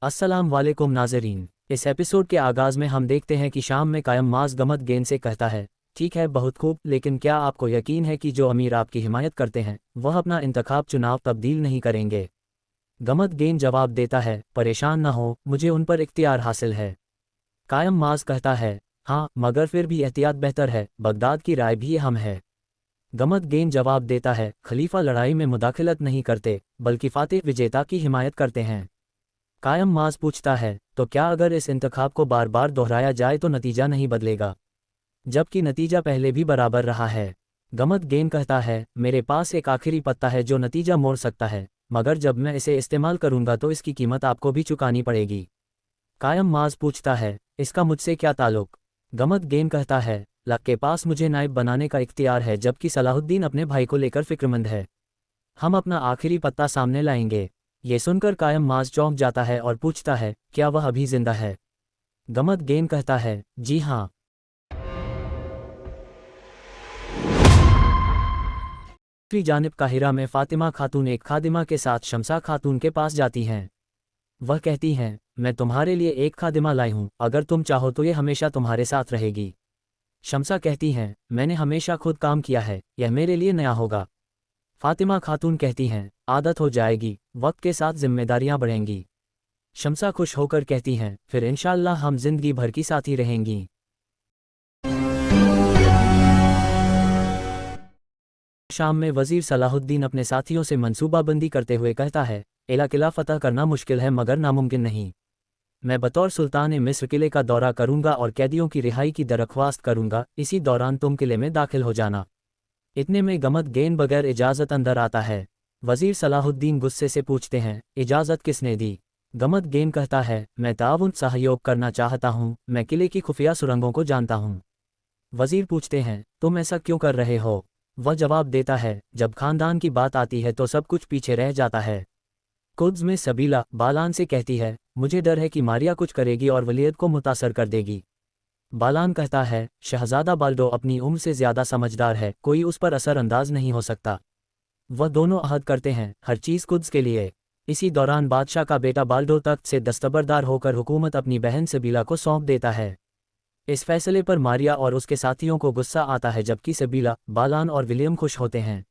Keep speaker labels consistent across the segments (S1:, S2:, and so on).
S1: अस्सलाम वालेकुम नाज़रीन। इस एपिसोड के आगाज़ में हम देखते हैं कि शाम में कायम माज गमत गेंद से कहता है, ठीक है बहुत खूब, लेकिन क्या आपको यकीन है कि जो अमीर आपकी हिमायत करते हैं वह अपना इंतखाब चुनाव तब्दील नहीं करेंगे? गमत गेंद जवाब देता है, परेशान न हो, मुझे उन पर इख्तियार हासिल है। कायम माज कहता है, हाँ मगर फिर भी एहतियात बेहतर है, बगदाद की राय भी अहम है। गमत गेंद जवाब देता है, खलीफा लड़ाई में मुदाखलत नहीं करते बल्कि फातिह विजेता की हिमायत करते हैं। कायम माज पूछता है, तो क्या अगर इस इंतखाब को बार बार दोहराया जाए तो नतीजा नहीं बदलेगा, जबकि नतीजा पहले भी बराबर रहा है? गमत गेंद कहता है, मेरे पास एक आखिरी पत्ता है जो नतीजा मोड़ सकता है, मगर जब मैं इसे इस्तेमाल करूंगा तो इसकी कीमत आपको भी चुकानी पड़ेगी। कायम माज पूछता है, इसका मुझसे क्या ताल्लुक? गमत गेंद कहता है, लक के पास मुझे नायब बनाने का इख्तियार है जबकि सलाहुद्दीन अपने भाई को लेकर फिक्रमंद है। हम अपना आखिरी पत्ता सामने लाएंगे। ये सुनकर कायम माज चौंक जाता है और पूछता है, क्या वह अभी जिंदा है? गमत गेंद कहता है, जी हाँ। दूसरी जानिब काहिरा में फातिमा खातून एक खादिमा के साथ शमसा खातून के पास जाती हैं। वह कहती हैं, मैं तुम्हारे लिए एक खादिमा लाई हूँ, अगर तुम चाहो तो ये हमेशा तुम्हारे साथ रहेगी। शमसा कहती हैं, मैंने हमेशा खुद काम किया है, यह मेरे लिए नया होगा। फातिमा खातून कहती हैं, आदत हो जाएगी, वक्त के साथ जिम्मेदारियां बढ़ेंगी। शमसा खुश होकर कहती हैं, फिर इंशाअल्लाह हम जिंदगी भर की साथी रहेंगी। शाम में वजीर सलाहुद्दीन अपने साथियों से मंसूबाबंदी करते हुए कहता है, एला किला फतह करना मुश्किल है मगर नामुमकिन नहीं। मैं बतौर सुल्तान मिस्र किले का दौरा करूंगा और कैदियों की रिहाई की दरख्वास्त करूंगा, इसी दौरान तुम किले में दाखिल हो जाना। इतने में गमत गेंद बगैर इजाज़त अंदर आता है। वजीर सलाहुद्दीन गुस्से से पूछते हैं, इजाज़त किसने दी? गमत गेंद कहता है, मैं ताउन सहयोग करना चाहता हूँ, मैं किले की खुफिया सुरंगों को जानता हूँ। वजीर पूछते हैं, तुम ऐसा क्यों कर रहे हो? वह जवाब देता है, जब खानदान की बात आती है तो सब कुछ पीछे रह जाता है। कुद्स में सबीला बालान से कहती है, मुझे डर है कि मारिया कुछ करेगी और वलीयत को मुतासर कर देगी। बालान कहता है, शहजादा बाल्डो अपनी उम्र से ज़्यादा समझदार है, कोई उस पर असर अंदाज नहीं हो सकता। वह दोनों अहद करते हैं, हर चीज़ कुद्स के लिए। इसी दौरान बादशाह का बेटा बाल्डो तख्त से दस्तबरदार होकर हुकूमत अपनी बहन सबीला को सौंप देता है। इस फैसले पर मारिया और उसके साथियों को गुस्सा आता है जबकि सबीला, बालान और विलियम खुश होते हैं।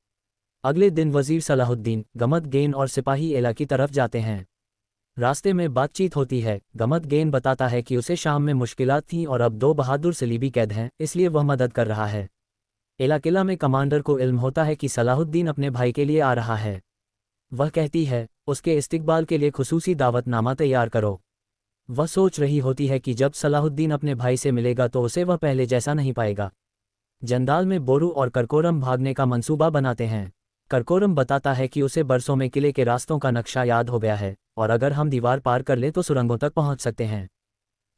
S1: अगले दिन वजीर सलाहुद्दीन, गमत गेंद और सिपाही एला की तरफ जाते हैं। रास्ते में बातचीत होती है। गमत गेंद बताता है कि उसे शाम में मुश्किलात थीं और अब 2 बहादुर सलीबी कैद हैं, इसलिए वह मदद कर रहा है। एला किला में कमांडर को इल्म होता है कि सलाहुद्दीन अपने भाई के लिए आ रहा है। वह कहती है, उसके इस्तिकबाल के लिए खुसूसी दावतनामा तैयार करो। वह सोच रही होती है कि जब सलाहुद्दीन अपने भाई से मिलेगा तो उसे वह पहले जैसा नहीं पाएगा। जंदाल में बोरू और करकोरम भागने का मंसूबा बनाते हैं। करकोरम बताता है कि उसे बरसों में किले के रास्तों का नक्शा याद हो गया है और अगर हम दीवार पार कर लें तो सुरंगों तक पहुंच सकते हैं।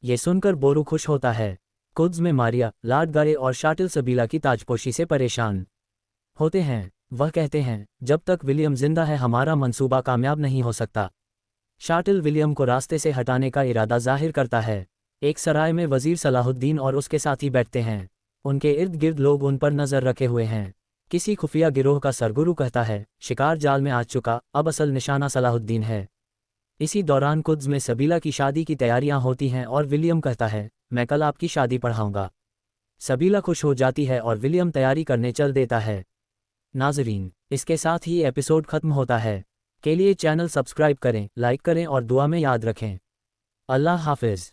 S1: ये सुनकर बोरू खुश होता है। कुद्स में मारिया, लाडगारे और शाटिल सबीला की ताजपोशी से परेशान होते हैं। वह कहते हैं, जब तक विलियम जिंदा है हमारा मंसूबा कामयाब नहीं हो सकता। शाटिल विलियम को रास्ते से हटाने का इरादा जाहिर करता है। एक सराय में वजीर सलाहुद्दीन और उसके साथी बैठते हैं। उनके इर्द गिर्द लोग उन पर नजर रखे हुए हैं। किसी खुफिया गिरोह का सरगुरु कहता है, शिकार जाल में आ चुका, अब असल निशाना सलाहुद्दीन है। इसी दौरान कुद्स में सबीला की शादी की तैयारियां होती हैं और विलियम कहता है, मैं कल आपकी शादी पढ़ाऊंगा। सबीला खुश हो जाती है और विलियम तैयारी करने चल देता है। नाजरीन, इसके साथ ही एपिसोड खत्म होता है। के लिए चैनल सब्सक्राइब करें, लाइक करें और दुआ में याद रखें। अल्लाह हाफिज़।